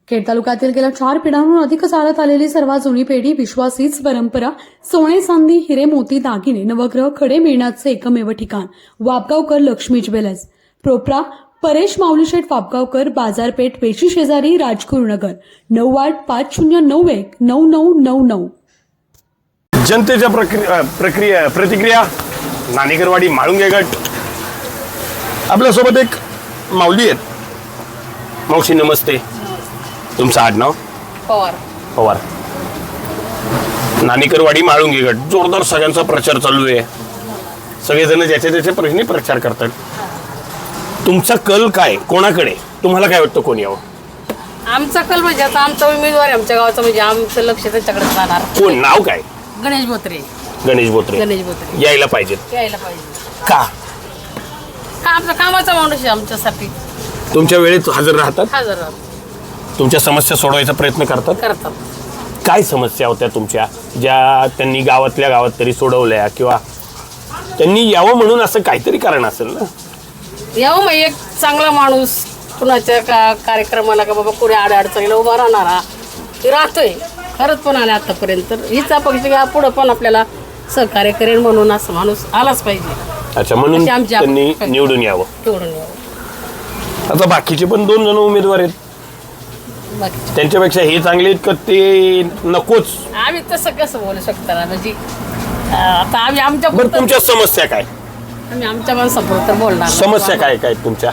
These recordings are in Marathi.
खेड तालुक्यातील गेल्या 4 पिढ्यांहून अधिक चालत आलेली सर्वात जुनी पेढी विश्वास हीच परंपरा. सोने चांदी हिरे मोती दागिने नवग्रह खडे मिळण्याचे एकमेव ठिकाण वापगावकर लक्ष्मी ज्वेलर्स. प्रोप्रा परेश माऊलीशेठ वापगावकर, बाजारपेठ पेशी शेजारी, राजगुरुनगर. 9850919999. जनतेच्या प्रतिक्रिया नाणेकरवाडी माळुंगे गट. आपल्यासोबत एक माऊली आहेत. मावशी नमस्ते. तुमचं आडनाव? पवार. पवार. नाणेकरवाडी माळुंगे गट जोरदार सगळ्यांचा प्रचार चालू आहे. सगळेजण ज्याच्या त्याच्या प्रश्नी प्रचार करतात. तुमचा कल काय, कोणाकडे? तुम्हाला काय वाटतं कोण यावं? आमचा कल म्हणजे आता आमचा उमेदवार आहे आमच्या गावाचा, म्हणजे आमचं लक्ष त्यांच्याकडे जाणार. कोण? नाव काय? गणेश बोत्रे. गणेश बोत्रे. गणेश बोत्रे यायला पाहिजेत. यायला पाहिजे. का? आमचा कामाचा माणूस आहे आमच्यासाठी. तुमच्या वेळेत हजर राहतात, हजर तुमच्या समस्या सोडवायचा प्रयत्न करतात. काय समस्या होत्या तुमच्या ज्या त्यांनी गावातल्या गावात तरी सोडवल्या, किंवा त्यांनी यावं म्हणून असं काहीतरी कारण असेल ना? यावं मग एक चांगला माणूस कुणाच्या कार्यक्रमाला का बाबा कुणी अडचणीला उभा राहणारा राहतोय. खरंच पण आले आतापर्यंत. हीच अपेक्षा पुढं पण आपल्याला सहकार्य करेल म्हणून असं माणूस आलाच पाहिजे. अच्छा, म्हणून त्यांनी निवडून यावं. आता बाकीचे पण 2 जण उमेदवार आहेत, त्यांच्यापेक्षा हे चांगले आहेत का ते नकोच? आम्ही तसं कसं बोलू शकतो ना, म्हणजे आता आम्ही आमच्या तुमच्या समस्या काय? आम्ही आमच्या माणसापुरतं तर बोलणार. समस्या काय काय तुमच्या?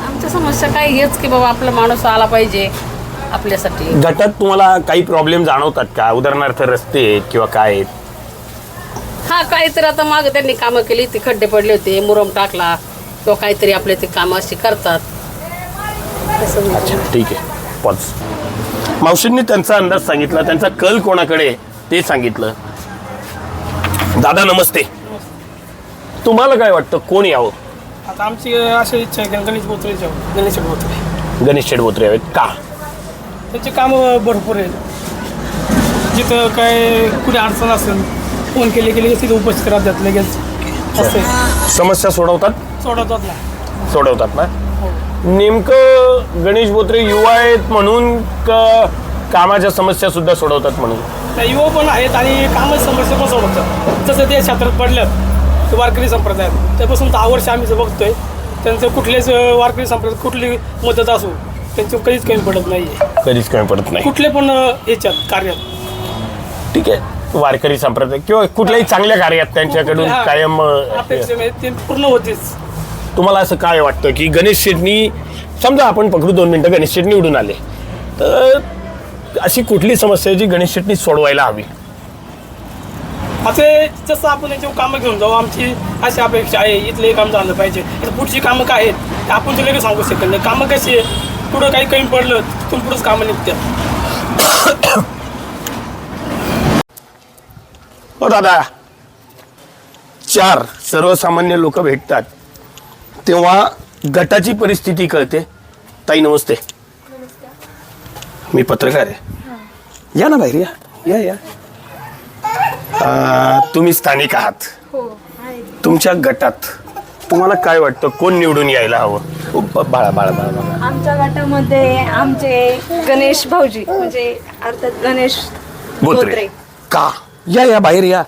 आमच्या समस्या काय हेच की बाबा आपला माणूस आला पाहिजे आपल्यासाठी. गटात तुम्हाला काही प्रॉब्लेम जाणवतात का? उदाहरणार्थ रस्ते आहेत किंवा काय आहेत? हा, काहीतरी आता मागं त्यांनी कामं केली, ते खड्डे पडले होते, मुरम टाकला किंवा काहीतरी आपले ते कामं अशी करतात. अच्छा, ठीक आहे. पॉज. मावशींनी त्यांचा अंदाज सांगितला, त्यांचा कल कोणाकडे ते सांगितलं. दादा नमस्ते. तुम्हाला काय वाटतं कोण यावं? आता आमची अशी इच्छा आहे गणेश बोत्रे. गणेश शेठ बोत्रे आहेत. का? त्याचे कामं भरपूर आहेत. जिथं काय कुठे अडचण असेल फोन केले तिथे उपस्थित राहतात लगेच. समस्या सोडवतात सोडवतात ना? नेमकं गणेश बोत्रे युवा आहेत म्हणून का कामाच्या समस्या सुद्धा सोडवतात म्हणून? युवा पण आहेत आणि कामाची समस्या पण सोडवतात. जसं ते क्षेत्रात पडल्यात ते वारकरी संप्रदायात, त्यापासून 10 वर्ष आम्ही जे बघतोय त्यांचं कुठलेच वारकरी संप्रदायात कुठली मदत असो त्यांचं कधीच कमी पडत नाही. कधीच कमी पडत नाही कुठले पण याच्यात कार्यात. ठीक आहे. वारकरी संप्रदाय किंवा कुठल्याही चांगल्या कार्यात त्यांच्याकडून कायम अपेक्षा ते पूर्ण होतेच. तुम्हाला असं काय वाटतं की गणेश शेठनी, समजा आपण पकडू 2 मिनिटं, गणेश शेठ निवडून आले तर अशी कुठली समस्या जी गणेश शेठनी सोडवायला हवी? असे जसं आपण याच्यावर कामं घेऊन जाऊ, आमची अशी अपेक्षा आहे. इथलं हे काम झालं पाहिजे. पुढची कामं काय आहेत ते आपण तर लगेच सांगू शकत नाही. कामं कशी आहे, पुढं काही कमी पडलं तिथून पुढंच कामं निघतात. हो दादा, 4 सर्वसामान्य लोक भेटतात तेव्हा गटाची परिस्थिती कळते. ताई नमस्ते. मी पत्रकार आहे. या ना बाहेर, या या. तुम्ही स्थानिक आहात. तुमच्या गटात तुम्हाला काय वाटतं कोण निवडून यायला हवं? बाळा बाळा बाळा. आमच्या गटामध्ये आमचे गणेश भाऊजी, म्हणजे अर्थात गणेश बोत्रे. का? या या बाहेर या.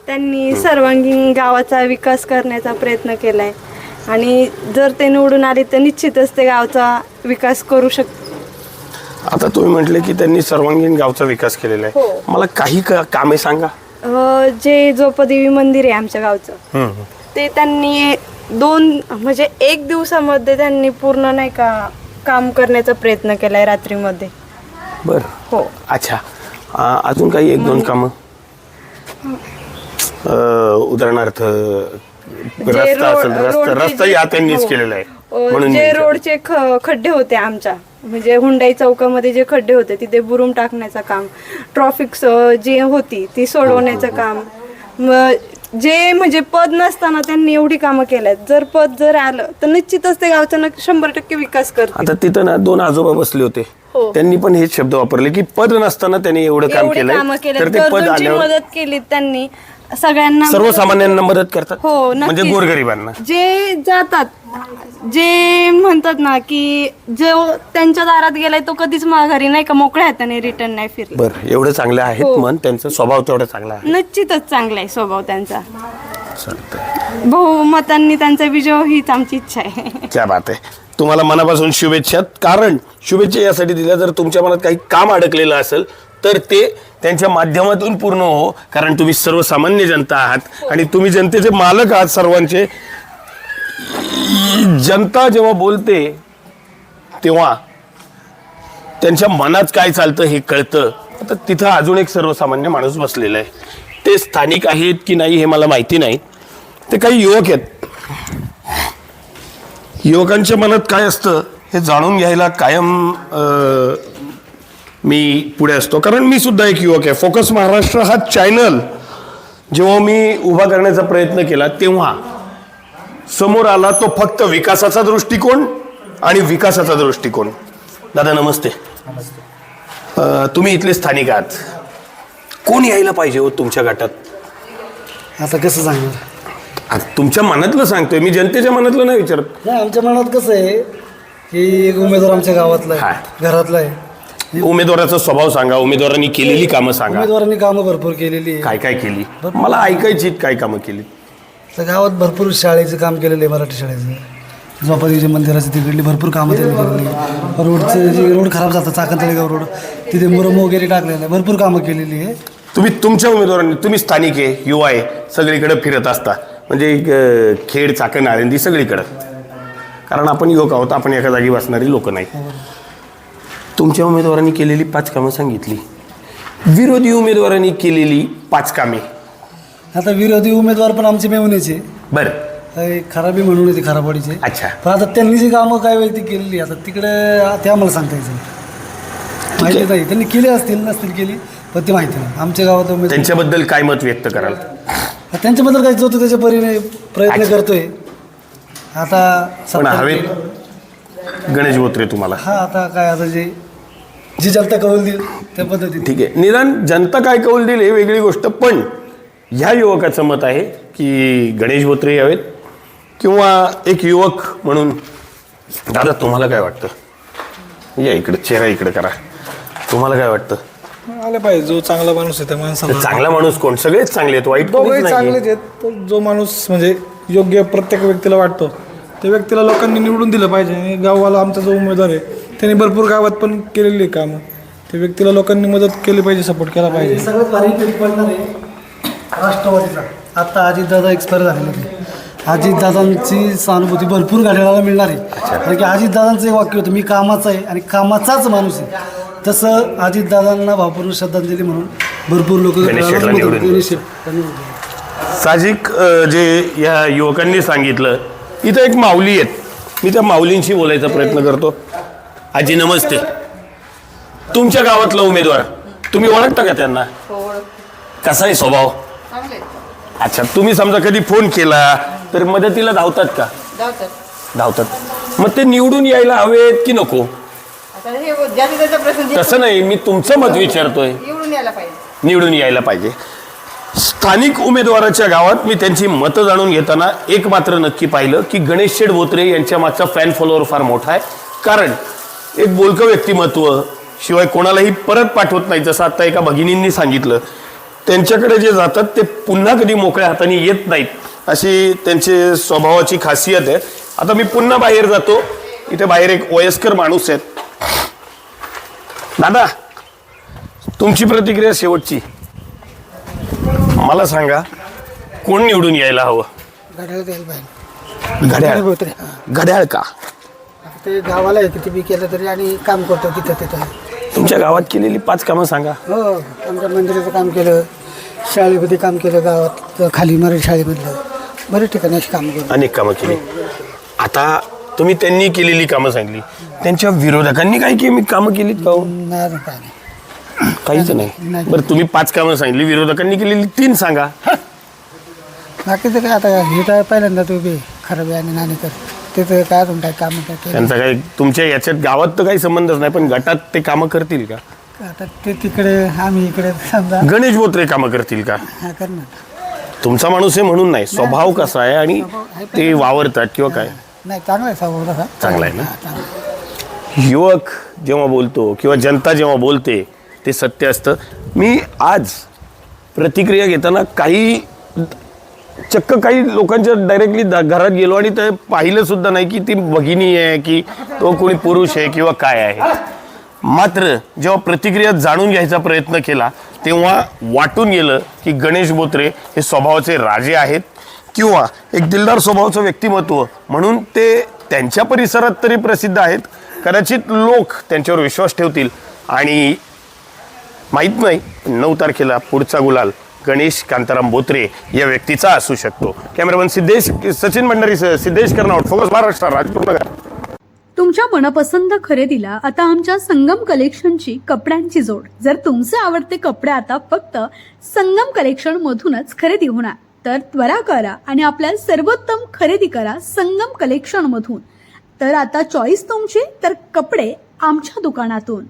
त्यांनी सर्वांगीण गावाचा विकास करण्याचा प्रयत्न केलाय आणि जर ते निवडून आले तर निश्चितच ते गावचा विकास करू शकतात. आता तुम्ही म्हटले की त्यांनी सर्वांगीण गावचा विकास केलेला आहे. मला काही कामे सांगा. जे जोपदेवी मंदिर आहे आमच्या गावचं, ते त्यांनी 1 दिवसामध्ये त्यांनी पूर्ण नाही का काम करण्याचा प्रयत्न केलाय रात्रीमध्ये. बर. हो. अच्छा, अजून काही 1-2 कामं? उदाहरणार्थ रस्ता असेल, रस्ता या त्यांनीच केलेला आहे म्हणून. जे रोडचे खड्डे होते आमच्या, म्हणजे हुंडाई चौकामध्ये जे खड्डे होते तिथे बुरुम टाकण्याचं काम, ट्रॉफिक जी होती ती सोडवण्याचं काम, जे म्हणजे पद नसताना त्यांनी एवढी कामं केल्यात. जर पद आलं तर निश्चितच ते गावचा 100% विकास करतात. आता तिथं ना 2 आजोबा बसले होते, त्यांनी पण हेच शब्द वापरले की पद नसताना त्यांनी एवढं काम केलंय, तर ते पद आल्यावर मदत केली त्यांनी. सगळ्यांना सर्वसामान्यांना मदत करतात हो, नक्कीच. म्हणजे गोरगरिबांना. जे जातात, जे म्हणतात ना की जो त्यांच्या दारात गेलाय तो कधीच माघारी नाही का मोकळ्या हाताने रिटर्न नाही फिरला. बरं, एवढं चांगलं आहेत हो. मन, त्यांचा स्वभाव तेवढा चांगला आहे. निश्चितच चांगला आहे स्वभाव त्यांचा. चालतंय. बहुमतांनी त्यांचा विजय हीच आमची इच्छा आहे. क्या बात आहे. तुम्हाला मनापासून शुभेच्छा. कारण शुभेच्छा यासाठी दिल्या, जर तुमच्या मनात काही काम अडकलेलं असेल तर ते त्यांच्या माध्यमातून पूर्ण हो. कारण तुम्ही सर्वसामान्य जनता आहात आणि तुम्ही जनतेचे मालक आहात सर्वांचे. जनता जेव्हा बोलते तेव्हा त्यांच्या मनात काय चालतं हे कळतं. आता तिथं अजून एक सर्वसामान्य माणूस बसलेला आहे. ते स्थानिक आहेत की नाही हे मला माहिती नाही. ते काही युवक आहेत. युवकांच्या मनात काय असतं हे जाणून घ्यायला कायम मी पुढे असतो. कारण मी सुद्धा एक युवक आहे. फोकस महाराष्ट्र हा चॅनल जेव्हा मी उभा करण्याचा प्रयत्न केला तेव्हा समोर आला तो फक्त विकासाचा दृष्टिकोन आणि विकासाचा दृष्टिकोन. दादा नमस्ते. तुम्ही इथले स्थानिक आहात. कोण यायला पाहिजे हो तुमच्या गटात? आता कसं सांगणार? आता तुमच्या मनातलं सांगतोय मी, जनतेच्या मनातलं नाही विचारत. नाही, आमच्या मनात कसं आहे की एक उमेदवार आमच्या गावातला हा. आहे, घरातला आहे. उमेदवाराचा स्वभाव सांगा, उमेदवारांनी केलेली कामं सांगा. उमेदवारांनी कामं भरपूर केलेली आहे. काय काय केली मला ऐकायची, काय कामं केली? तर गावात भरपूर शाळेचं काम केलेलं आहे, मराठी शाळेचं, झोपादेवीच्या मंदिराचं तिकडली भरपूर कामं त्यांनी केलेली आहे. रोडचं जे रोड खराब झालं चाकण रोड, तिथे मुरम वगैरे टाकलेलं आहे, भरपूर कामं केलेली आहे. तुम्ही तुमच्या उमेदवारांनी, तुम्ही स्थानिक आहे, युवा आहे, सगळीकडे फिरत असता म्हणजे खेड, चाकण, आळंदी सगळीकडं. कारण आपण युवक आहोत, आपण एका जागी बसणारी लोक नाही. तुमच्या उमेदवारांनी केलेली 5 कामं सांगितली, विरोधी उमेदवारांनी केलेली 5 कामे. आता विरोधी उमेदवार पण आमचे मेवण्याचे, बरं, खराबी म्हणून येते खराबवाडीचे. अच्छा. पण आता त्यांनी जी कामं काय वैयक्तिक केलेली आता तिकडे ते आम्हाला सांगता यायचं माहिती नाही. त्यांनी केली असतील नसतील केली पण ती माहिती नाही. आमच्या गावात उमेदवार त्यांच्याबद्दल काय मत व्यक्त कराल? त्यांच्याबद्दल काय जो तो त्याच्या परीने प्रयत्न करतोय. आता पण हवेत गणेश बोत्रे तुम्हाला. हा, आता काय आता जी जनता कौल देईल त्या पद्धतीने. ठीक आहे, निदान जनता काय कौल देईल हे वेगळी गोष्ट. पण ह्या युवकाचं मत आहे की गणेश बोत्रे यावेत किंवा एक युवक म्हणून. दादा तुम्हाला काय वाटतं? या इकडे, चेहरा इकडे करा. तुम्हाला काय वाटतं? आलं पाहिजे जो चांगला माणूस आहे त्या माणसाला. चांगला माणूस कोण? सगळेच चांगले आहेत, वाईट कोणीच दोघंही नाहीये. चांगलेच आहेत. पण जो माणूस म्हणजे योग्य प्रत्येक व्यक्तीला वाटतो त्या व्यक्तीला लोकांनी निवडून दिलं पाहिजे. आणि गाववाला आमचा जो उमेदवार आहे त्याने भरपूर गावात पण केलेली कामं, त्या व्यक्तीला लोकांनी मदत केली पाहिजे, सपोर्ट केला पाहिजे. सगळ्यात भारी पेट पडणार आहे राष्ट्रवादीचा. आता अजितदादा एक्सपायर झालेले होते. अजितदादांची सहानुभूती भरपूर घड्याळाला मिळणार आहे. कारण की अजितदादांचं एक वाक्य होतं, मी कामाचा आहे आणि कामाचाच माणूस आहे. तसं अजितदादांना भावपूर्ण श्रद्धांजली म्हणून भरपूर लोक साहजिक जे या युवकांनी सांगितलं. इथं एक माऊली आहेत, मी त्या माऊलींशी बोलायचा प्रयत्न करतो. आजी नमस्ते. तुमच्या गावातला उमेदवार तुम्ही ओळखता का त्यांना? कसा आहे स्वभाव? अच्छा, तुम्ही समजा कधी फोन केला तर मदतीला धावतात का? धावतात. मग ते निवडून यायला हवेत की नको? तसं नाही, मी तुमचं मत विचारतोय. निवडून यायला पाहिजे. स्थानिक उमेदवाराच्या गावात मी त्यांची मतं जाणून घेताना एक मात्र नक्की पाहिलं की गणेश शेठ बोत्रे यांच्या मागचा फॅन फॉलोअर फार मोठा आहे. कारण एक बोलकं व्यक्तिमत्व, शिवाय कोणालाही परत पाठवत नाही. जसं आता एका भगिनींनी सांगितलं, त्यांच्याकडे जे जातात ते पुन्हा कधी मोकळ्या हाताने येत नाहीत, अशी त्यांची स्वभावाची खासियत आहे. आता मी पुन्हा बाहेर जातो. इथे बाहेर एक वयस्कर माणूस आहेत. दादा तुमची प्रतिक्रिया शेवटची. मला सांगा, कोण निवडून यायला हवं? घड्याळ. घड्याळ का? ते गावाला आहे किती बी केलं तरी आणि काम करतो तिथं तिथं. तुमच्या गावात केलेली 5 कामं सांगा. हो, आमच्या मंदिराचं काम केलं, शाळेमध्ये काम केलं, गावात खाली मराठी शाळेमधलं बरेच ठिकाणी अशी कामं केली, अनेक कामं केली. आता तुम्ही त्यांनी केलेली कामं सांगितली, त्यांच्या विरोधकांनी काही कामं केलीत का? नाही काय नाही, काहीच नाही. बरं, तुम्ही 5 कामं सांगितली, विरोधकांनी केलेली 3 सांगा. बाकीचं काय आता हे तर पहिल्यांदा तो बी खराब आहे आणि नाणे तर तिथं काय अजून काय कामं काय केलं. त्यांचा काही तुमच्या याच्यात गावात तर काही संबंधच नाही, पण गटात ते कामं करतील का? आता ते तिकडे आम्ही इकडे समजा गणेश बोत्रे कामं करतील का? हा करणार. तुमचा माणूस आहे म्हणून नाही, स्वभाव कसा आहे आणि ते वावरतात किंवा काय नाही चांगला आहे स्वभाव तसा. चांगला आहे ना. हा, चांगला आहे. युवक जेव्हा बोलतो किंवा जनता जेव्हा बोलते ते सत्य असतं. मी आज प्रतिक्रिया घेताना चक्क काही लोकांच्या डायरेक्टली घरात गेलो आणि ते पाहिलं सुद्धा नाही की ती भगिनी आहे की तो कोणी पुरुष आहे किंवा काय आहे. मात्र जेव्हा प्रतिक्रिया जाणून घ्यायचा प्रयत्न केला तेव्हा वाटून गेलं की गणेश बोत्रे हे स्वभावाचे राजे आहेत किंवा एक दिलदार स्वभावाचं व्यक्तिमत्व म्हणून ते त्यांच्या परिसरात तरी प्रसिद्ध आहेत. कदाचित लोक त्यांच्यावर विश्वास ठेवतील आणि माहीत नाही 9 तारखेला पुढचा गुलाल गणेश कांताराम बोत्रे या व्यक्तीचा असू शकतो. कॅमेरामन सचिन भंडारी सिद्धेश कर्नावट, फोकस महाराष्ट्र, राजपूर नगर. तुमच्या मनपसंत खरेदीला आता आमच्या संगम कलेक्शनची कपड्यांची जोड. जर तुमचे आवडते कपडे आता फक्त संगम कलेक्शन मधूनच खरेदी होणार तर त्वरा करा आणि आपल्या सर्वोत्तम खरेदी करा संगम कलेक्शन मधून. तर आता चॉईस तुमची, तर कपडे आमच्या दुकानातून.